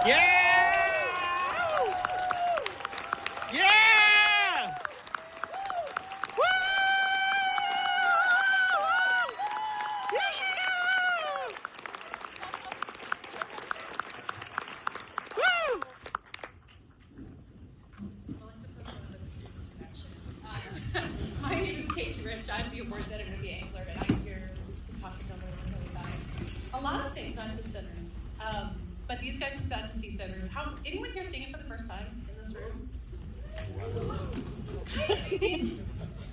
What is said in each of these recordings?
Yeah! Yeah! Woo! Woo! My name is Kate Rich. I'm the awards editor of The Angler, and I'm here to talk to Delroy Lindo about a lot of things, not just sinners. But these guys just got to see sinners. Anyone here seeing it for the first time in this room?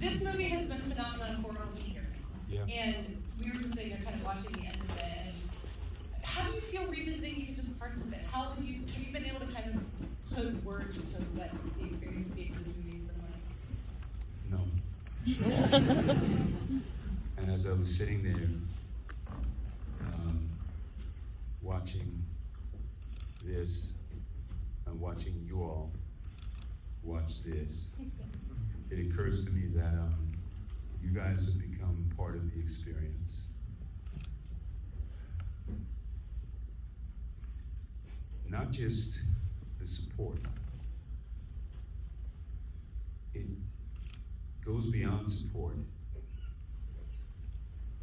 This movie has been phenomenal for almost a year now. Yeah. And we were just sitting there kind of watching the end of it. And how do you feel revisiting even just parts of it? Have you been able to kind of put words to what the experience of being in this movie has been like? No. And as I was sitting there, watching this and watching you all watch this, it occurs to me that you guys have become part of the experience. Not just the support. It goes beyond support,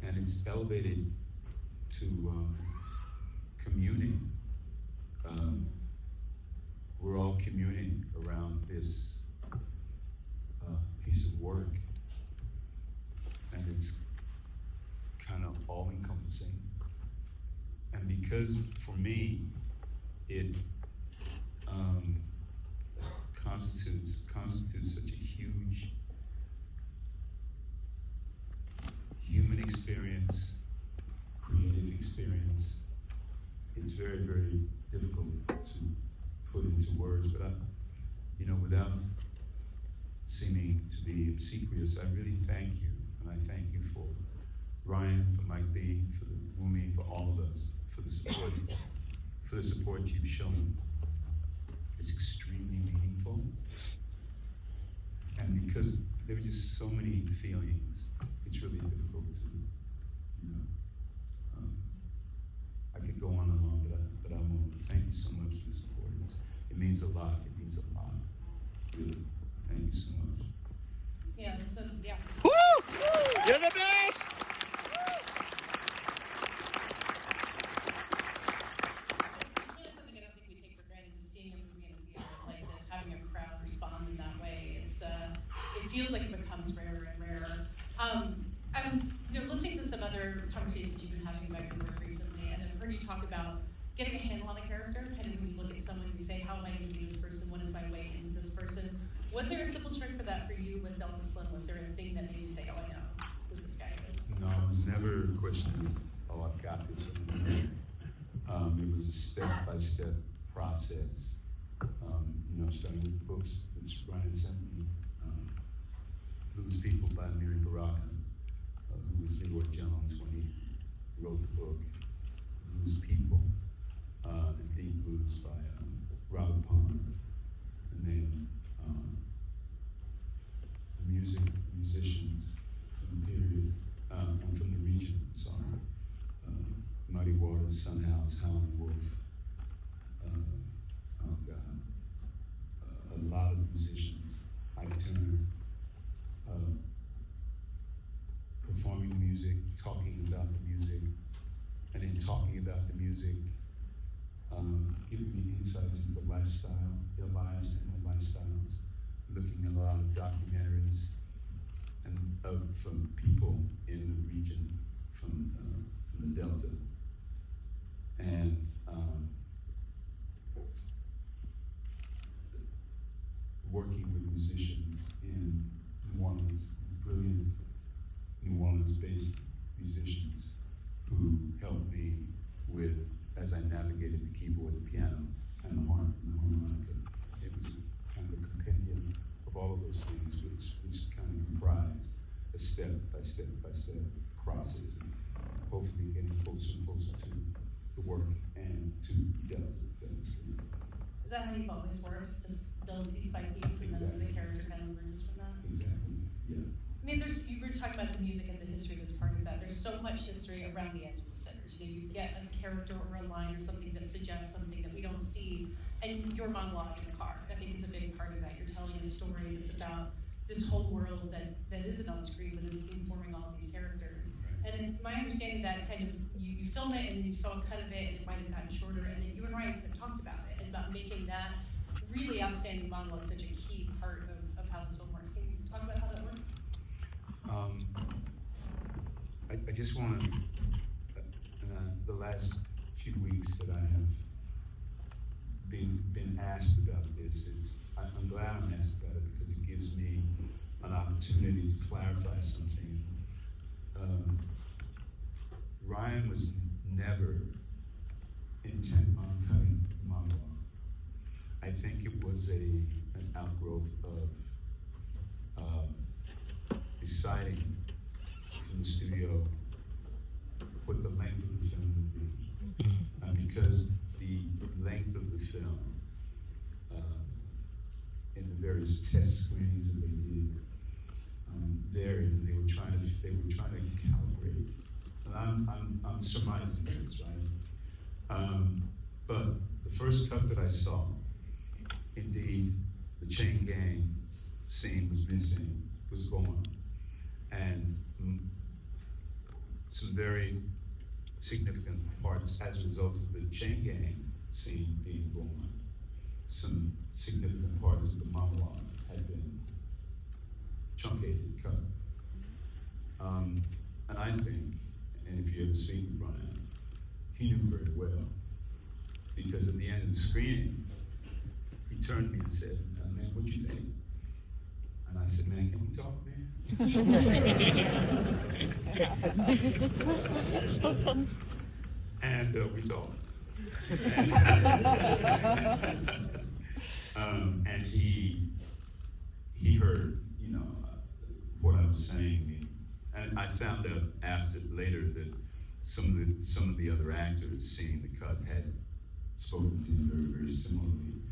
and it's elevated to communing. We're all communing around this piece of work, and it's kind of all-encompassing. And because for me, it constitutes such a huge human experience, creative experience. It's very, very difficult to put into words, but without seeming to be obsequious, I really thank you, and I thank you for Ryan, for Mike B, for Wumi, for all of us, for the support you've shown. It's extremely meaningful, and because there were just so many feelings, it's really difficult to, I could go on and on, but I won't. Thank you so much for the support. It means a lot. It means a lot. Really. Thank you so much. Yeah. Woo! You're the best! It's really something I don't think we take for granted, just seeing a movie in a theater like this, having a crowd respond in that way. It feels like it becomes rarer and rarer. I was listening to some other conversations you've been having about your work recently, and I've heard you talk about getting a handle on a character, kind of when you look at someone, you say, how am I going to be this person? What is my way into this person? Was there a simple trick for that for you with Delta Slim? Was there a thing that made you say, oh, I know who this guy is? No, it was never a question of, I've got this. It was a step-by-step process. Starting with books, which Ryan sent me. Blues People by Mary Baraka, who was Delroy Jones when he wrote the book. Blues People, and Deep Blues by Robert Palmer. And then the musicians from the period, from the region, sorry. Muddy Waters, Sun House, Howlin' Wolf. A lot of musicians. Ike Turner, performing the music, talking about the music, and in talking about the music, giving me insights into lifestyle, their lives and their lifestyles, looking at a lot of documentaries and from people in the region, from the Delta, and working with musicians in New Orleans, brilliant New Orleans-based musicians who helped me with, as I navigated the keyboard, the piano, and the harmonica. It was kind of a compendium of all of those things, which kind of comprised a step-by-step process, and hopefully getting closer and closer to the work and to Delta. Is that how you've always worked? Just build piece by piece, and then the character kind of emerges from that? Exactly, yeah. I mean, you were talking about the music and the history that's part of that. There's so much history around the edges of Sinners. You know, you get a character or a line or something that suggests something that we don't see, and your monologue in the car, I think is a big part of that. You're telling a story that's about this whole world that isn't on screen, but is informing all of these characters. And it's my understanding that kind of you film it and you saw a cut of it and it might have gotten shorter, and then you and Ryan have talked about it and about making that really outstanding monologue such a key part of how this film works. Can you talk about how that works? I just want to, the last few weeks that I have been asked about this, I'm glad I'm asked about it because it gives me an opportunity to clarify something. Ryan was never intent on cutting the monologue. I think it was an outgrowth of deciding in the studio what the length of the film would be. Because the length of the film, in the various test screenings that they did, varied, and they were trying to calibrate. And I'm surmising this, right? But the first cut that I saw, indeed, the chain gang scene was missing, was gone. And some very significant parts as a result of the chain gang scene being gone. Some significant parts of the monologue had been truncated, cut. And I think, and if you ever speak with Brian, he knew very well, because at the end of the screening, he turned to me and said, "Man, what you think?" And I said, "Man, can we talk, man?" And we talked. And he heard, what I was saying. And I found out later that some of the other actors seeing the cut had spoken to him very, very similarly.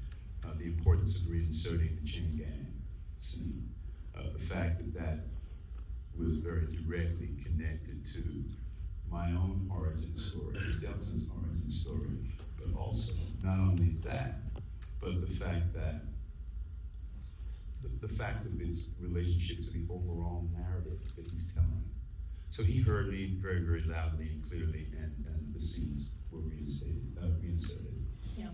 The importance of reinserting the chain gang scene. The fact that was very directly connected to my own origin story, Delta's origin story, but also not only that, but the fact of its relationship to the overall narrative that he's telling. So he heard me very, very loudly and clearly, and the scenes were reinserted. Yeah.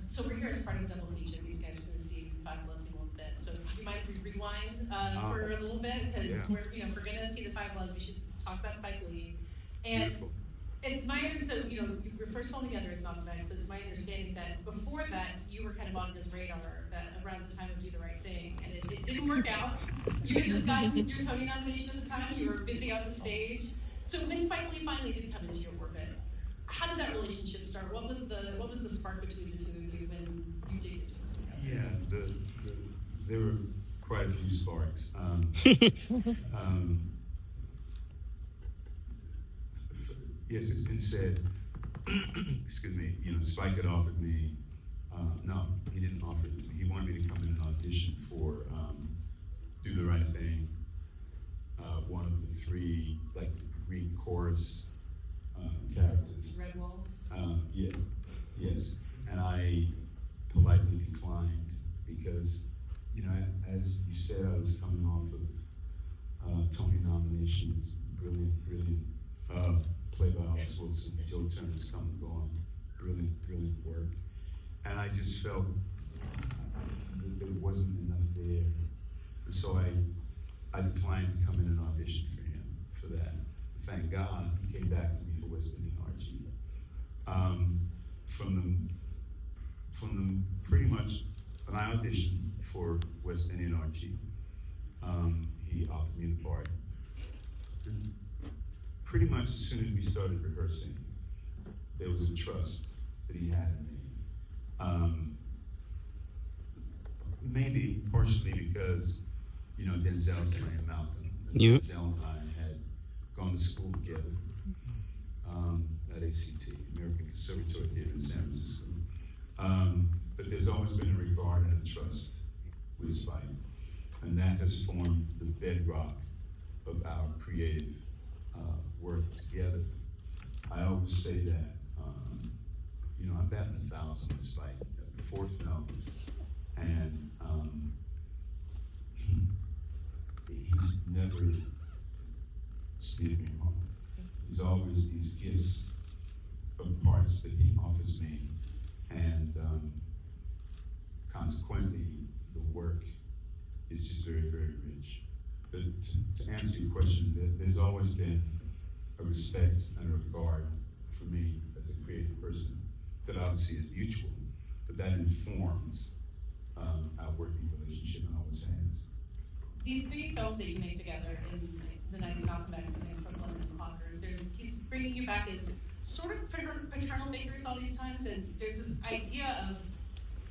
So we're here as part of Double Feature. These guys are going to see Five Bloods in a little bit. So do you mind if we rewind for a little bit? Because if we're going to see the Five Bloods, we should talk about Spike Lee. And Beautiful. It's my understanding, your first film together is Malcolm X, but it's my understanding that before that, you were kind of on his radar that around the time of Do the Right Thing, and it didn't work out. You had just gotten your Tony nomination at the time, you were busy on the stage. So when Spike Lee finally did come into your orbit, how did that relationship start? What was the spark between the two of you when you did get to work together? Yeah, there were quite a few sparks. Yes, it's been said, excuse me, Spike had offered me, no, he didn't offer it to me. He wanted me to come in and audition for Do the Right Thing, one of the three, Greek chorus characters. Red Wall? Yeah, yes. And I politely declined because, as you said, I was coming off of Tony nominations, brilliant play by Alice Wilson, Joe Turner's Come and Gone, brilliant work. And I just felt that there wasn't enough there. And so I declined to come in and audition for him for that. Thank God he came back to me for West Indian Archie. From the pretty much, when I auditioned for West Indian Archie, he offered me the part. Pretty much as soon as we started rehearsing, there was a trust that he had in me. Maybe partially because, Denzel's playing Malcolm. Yep. Denzel and I had gone to school together at ACT, American Conservatory Theater in San Francisco. But there's always been a regard and a trust with Spike. And that has formed the bedrock of our creative work together. I always say that, I'm batting 1,000 despite 4 films, and he's never steered me wrong. There's always these gifts of parts that he offers me, and consequently, the work is just very, very rich. But to answer your question, there's always been a respect and a regard for me as a creative person that obviously is mutual, but that informs our working relationship and always has. These 3 films that you make together in The Knights of Malcolm X and Brooklyn and Clockers, he's bringing you back as sort of paternal figures all these times, and there's this idea of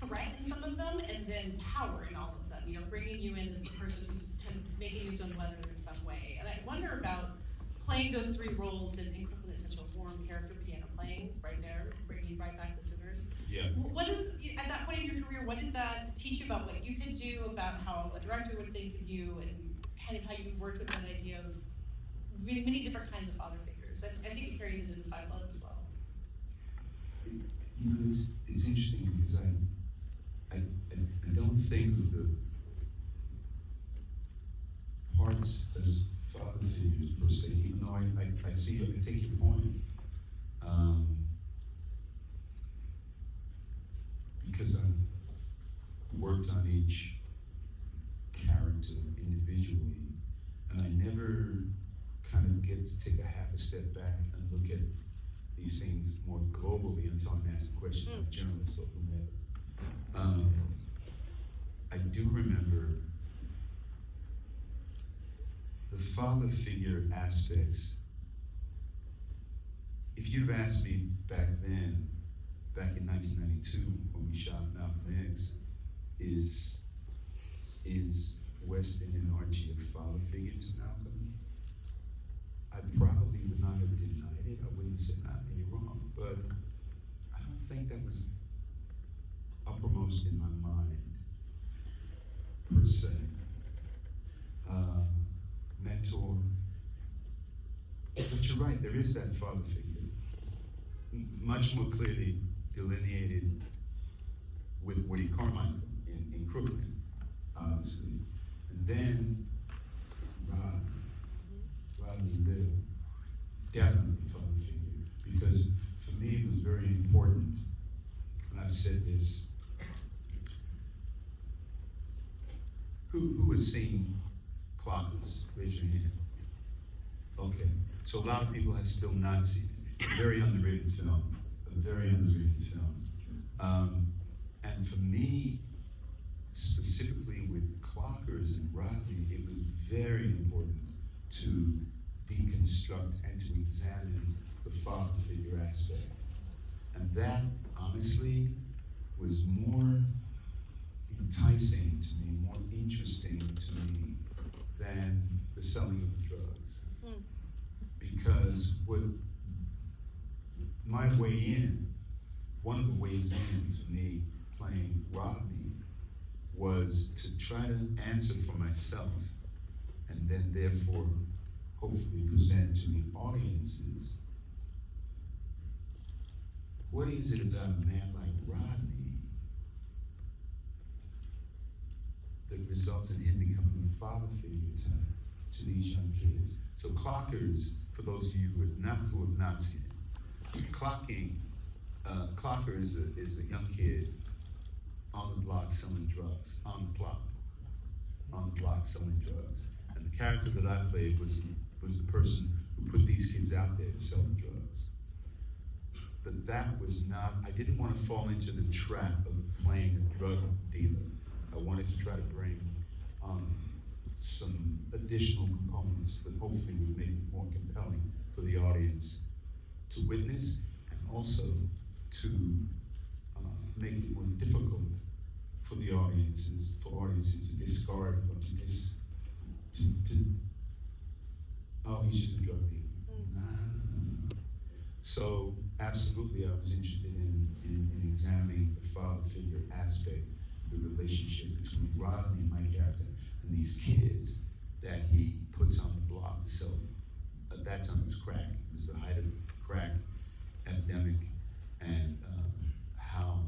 threat in some of them, and then power in all of them, bringing you in as the person who's kind of making his own weather in some way. And I wonder about playing those 3 roles and Brooklyn is such a warm character, piano playing, right there, bringing you right back to Sinners. Yeah. What is, at that point in your career, what did that teach you about what you could do, about how a director would think of you, and kind of how you worked with that idea of many different kinds of father figures? I think it carries into the 5 Loves as well. It's interesting because I don't think of the parts as father figures per se, even though I see, I take your point. Because I've worked on each character individually, and I never kind of get to take a half a step back and look at these things more globally until I'm asked a question by a journalist or whomever. I do remember the father figure aspects. If you'd have asked me back then, back in 1992 when we shot Malcolm X, is Weston and Archie a father figure to Malcolm? I probably would not have denied it. I wouldn't have said, you're wrong. But I don't think that was uppermost in my mind, per se. Mentor. But you're right, there is that father figure. Much more clearly delineated with Woody Carmichael in Crooklyn, obviously. And then Rodney Lindo, definitely father figure. Because for me it was very important, and I've said this, who has seen Clockers? Raise your hand. Okay, so a lot of people have still not seen it. Very underrated film, a very underrated film. And for me, specifically with Clockers and Rodney, it was very important to deconstruct and to examine the father figure aspect. And that, honestly, was more enticing to me, more interesting to me than the selling of the drugs. Because what my way in, one of the ways in for me playing Rodney was to try to answer for myself and then therefore hopefully present to the audiences, what is it about a man like Rodney that results in him becoming a father figure to these young kids? So Clockers, for those of you who have not seen it, Clocker is a young kid on the block selling drugs, on the block selling drugs. And the character that I played was the person who put these kids out there to sell the drugs. But that was not, I didn't want to fall into the trap of playing a drug dealer. I wanted to try to bring some additional components that hopefully would make it more compelling for the audience to witness, and also to make it more difficult for the audiences to discard or oh, he's just a drug dealer. Nah. So absolutely, I was interested in examining the father figure aspect, the relationship between Rodney, my character, and these kids that he puts on the block to sell. At that time it was crack. It was the height of crack academic and how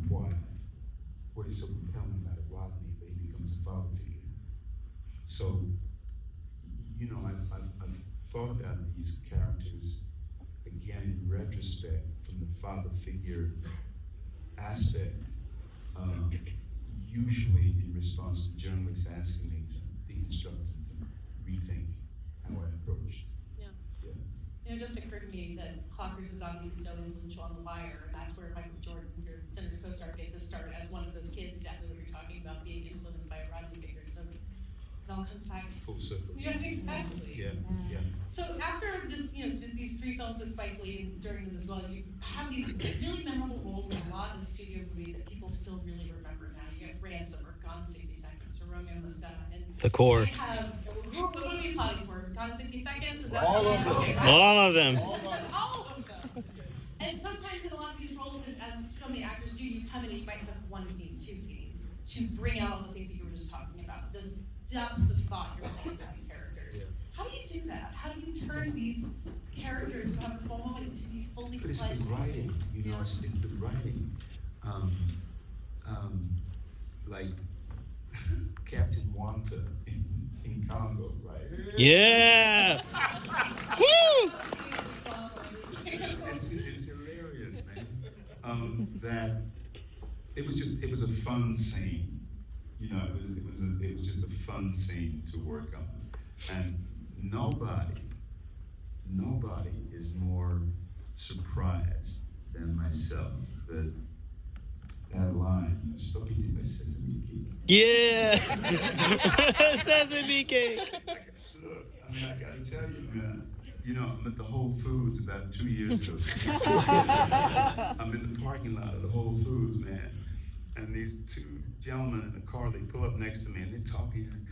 why what is so compelling about Rodney that he becomes a father figure. So, you know, I've thought about these characters again in retrospect from the father figure aspect, usually in response to journalists asking me to deconstruct and to rethink how I approach. Yeah. Yeah. You know, it just occurred to me that Clockers was obviously so influential on The Wire, and that's where Michael Jordan, your Center's co-star, gets his start as one of those kids, exactly what you're talking about, being influenced by a Rodney figure. So it all comes back. Full circle. Yeah, exactly. Yeah, yeah. So after this, you know, these 3 films with Spike Lee and during them as well, you have these really memorable roles in a lot of studio movies that people still really remember now. You get Ransom or Gone in 60 Seconds or Romeo and Lestat. And The Core. we have, what are we applauding for? Gone in 60 Seconds? Is that All of them. okay, right? All of them. All of them. And sometimes in a lot of these roles, and as so many actors do, you come in and you might have 1 scene, 2 scenes to bring out all the things that you were just talking about. This depth of thought you're putting into these characters. Yeah. How do you do that? How do you turn these characters who have a small moment into these fully But it's fledged? the writing, you know, it's the writing. Like Captain Wanta in Congo, right? Yeah. Woo! It's hilarious, man. That it was a fun scene. You know, it was just a fun scene to work on, and nobody is more surprised than myself that line. Stop eating my sesame cake. Yeah. Sesame cake. Look, I mean, I gotta tell you, man. You know, I'm at the Whole Foods about 2 years ago. I'm in the parking lot of the Whole Foods, man. And these 2 gentlemen in the car, they pull up next to me and they're talking. And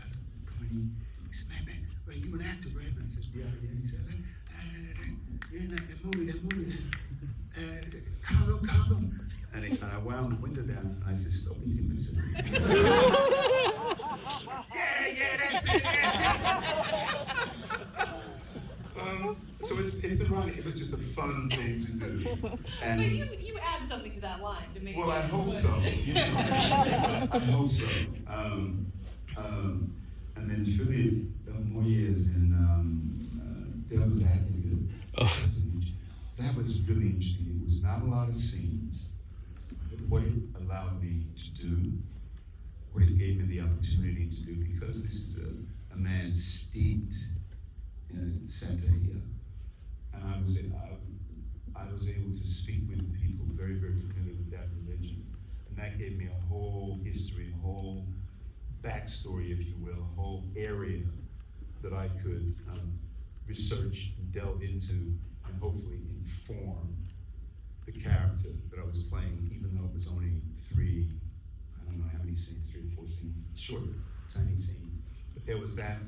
he said, man, wait, you an actor, right? And I said, yeah. He said, you're in that movie. Congo. And I wound the window down and I said, stop eating my sesame. Yeah, that's it. So it's the writing. It was just a fun thing to do. And But you add something to that line to make well, it. I hope so. You know, I hope so. And then Philippe Moyes and Devil's Advocate. Oh. That was really interesting. It was not a lot of scenes, but what it allowed me to do, what it gave me the opportunity to do, because this is a man steeped in Santeria, and I was able to speak with people very, very familiar with that religion, and that gave me a whole history, a whole backstory, if you will, a whole area that I could research and delve into and hopefully inform the character that I was playing, even though it was only 3, I don't know how many scenes, 3 or 4 scenes, short, tiny scenes. But there was that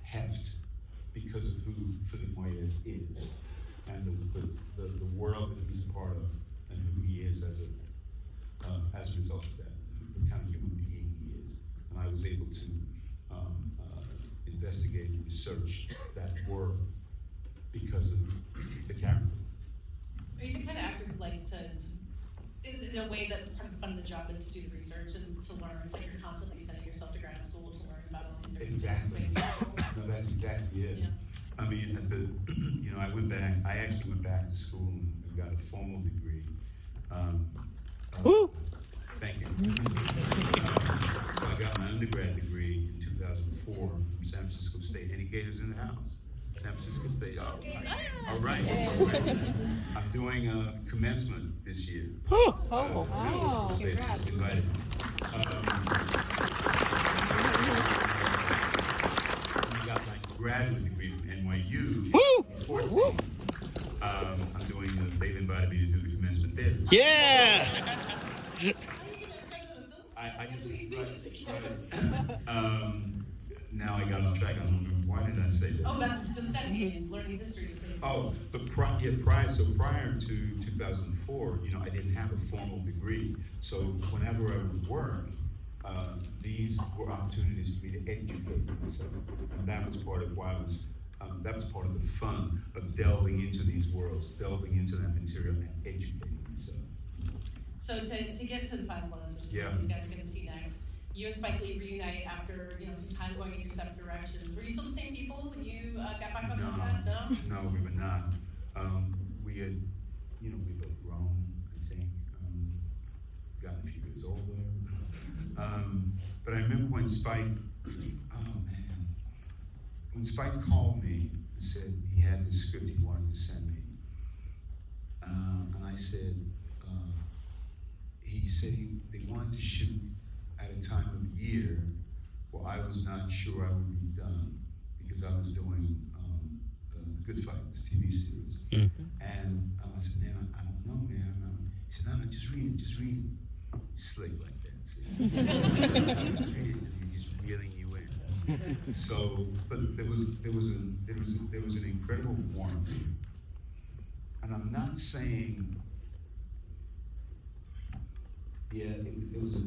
heft because of who Philippe Moyes is and the world that he's a part of and who he is as a result of that, the kind of human being he is. And I was able to investigate and research that world because of the character. Are you the kind of actor who likes to just, in a way that part of the fun of the job is to do the research and to learn? It's like you're constantly sending yourself to grad school to learn about all these different Exactly. things. No, that's exactly it. Yeah. I mean, I actually went back to school and got a formal degree. Woo! Thank you. So I got my undergrad degree in 2004 from San Francisco State. Any Gators in the house? San Francisco State. All right. I'm doing a commencement this year. Woo! San Francisco State has invited me. I got my graduate degree from NYU. Woo! in 14. I'm doing. They've invited me to do the commencement there. Yeah! I just now I got off track. I don't remember why did I say that? Oh, that's just studying and learning history. Oh, but prior to 2004, you know, I didn't have a formal degree. So whenever I would work, these were opportunities for me to educate myself, and that was part of why I was that was part of the fun of delving into these worlds, delving into that material and educating myself. So to get to the Five Bloods, which is Yeah. what these guys are going to see next, you and Spike Lee reunite after some time going in your separate directions. Were you still the same people when you got back on the set? No. No, we were not. We had, we both grown, I think, gotten a few years older. But I remember when Spike, when Spike called me and said he had this script he wanted to send me, and I said, he said they wanted to shoot at a time of the year where I was not sure I would be done because I was doing the Good Fight, this TV series. Mm-hmm. And I said, man, I don't know, man. He said, no, just read it. He's slick like that. See? Just read it, and he's reeling you in. So, but there was an incredible warmth. And I'm not saying, it was a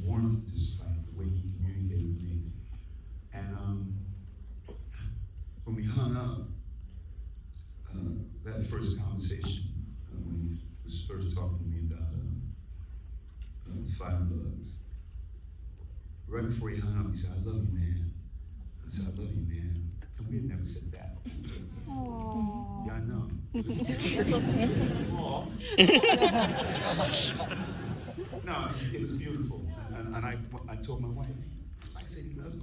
warmth to Spike, the way he communicated with me. And when we hung up, that first conversation, when he was first talking to me about Five Bloods, right before he hung up, he said, I love you, man. I said, I love you, man. And we had never said that. Aww. Yeah, I know. No, it was beautiful. And I told my wife, I said he loves me.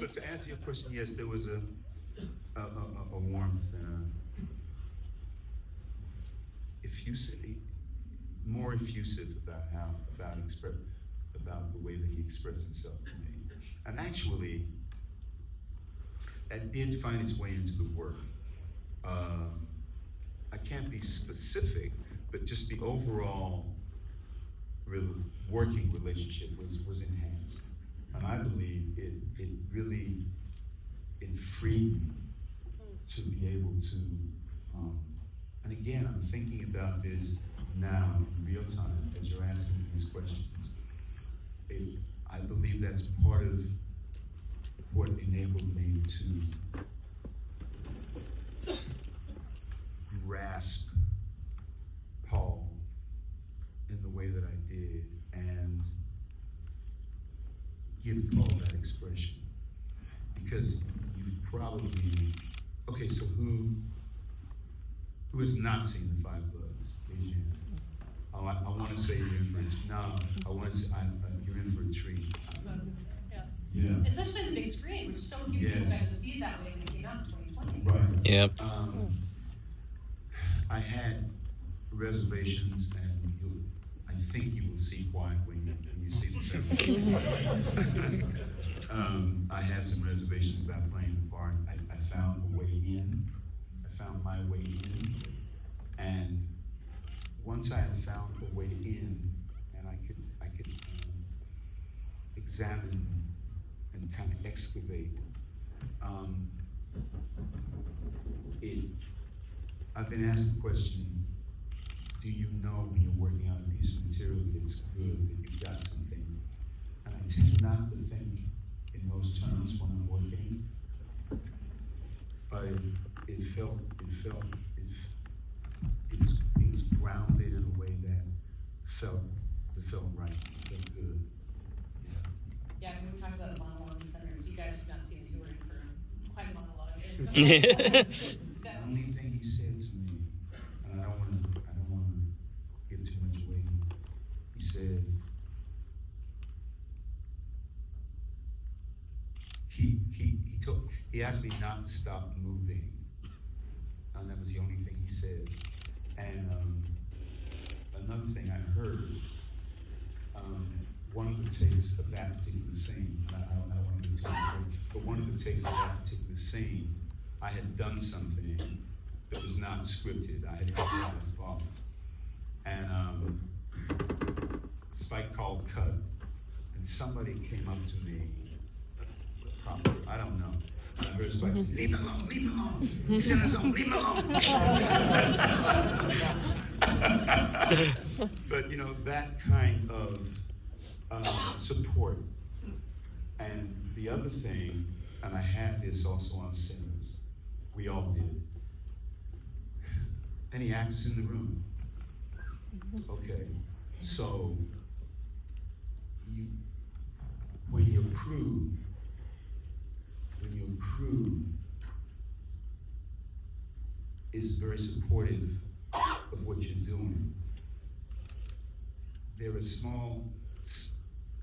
But to answer your question, yes, there was a warmth and more effusive about the way that he expressed himself to me. And actually, that did find its way into the work. I can't be specific, but just the overall working relationship was enhanced. And I believe it freed me to be able to, and again, I'm thinking about this now in real time as you're asking these questions. I believe that's part of what enabled me to grasp Paul in the way that I did and give Paul that expression. Because you probably, okay, so who has not seen the Five Bloods? Raise your hand. Oh, I want to say you're in for a treat. No, I want to say you're in for a treat. Yeah. It's such a big screen, which so few people got to see it that way when it came out in 2020. Right. Yep. I had reservations, and I think you will see why when you see the film. I had some reservations about playing the part. I found a way in. I found my way in, and once I had found a way in, and I could examine and kind of excavate. I've been asked the question, do you know when you're working on a piece of material that it's good, that you've got something? And I tend not to think in those terms when I'm working, but it was grounded in a way that felt right, felt good. Yeah, when we talked about the monologue in the center, so you guys have not seen it, you were in for quite a monologue. The only thing he said to me, and I don't want to give too much away. He said, he asked me not to stop moving, and that was the only thing he said. And another thing I heard, one of the takes of that particular scene, I don't want to get too much, but one of the takes of that particular scene, I had done something that was not scripted. I had improvised off. And Spike called cut, and somebody came up to me, I don't know. I heard Spike say, leave him alone, leave him alone. He's in his own, leave him alone. But that kind of support. And the other thing, and I had this also on Sinners, we all did. Any actors in the room? Okay, so when your crew is very supportive of what you're doing, there are small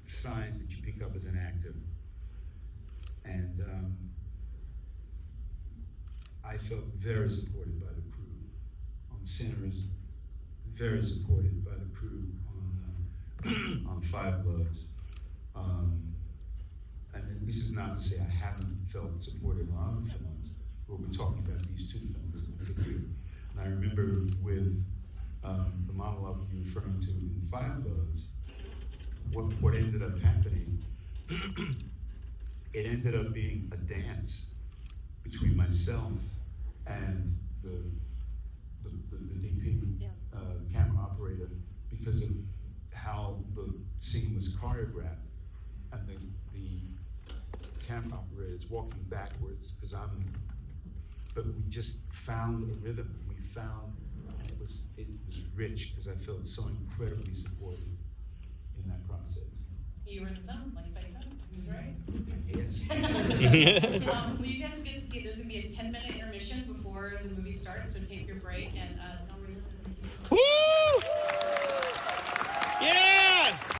signs that you pick up as an actor. And I felt very supported by the crew on Sinners, very supported by the crew on Five Bloods. And this is not to say I haven't felt supported on other films, but we're talking about these two films in particular. And I remember with the monologue you're referring to in Five Bloods, what ended up happening, it ended up being a dance between myself and the DP, camera operator, because of how the scene was choreographed, and the camera operator is walking backwards but we just found a rhythm. We found, and it was rich, because I felt so incredibly supported in that process. You were in the zone, like Spike said. He was right. Yes. Well, you guys will get to see it. There's going to be a 10-minute intermission before the movie starts, so take your break and don't reason. Woo!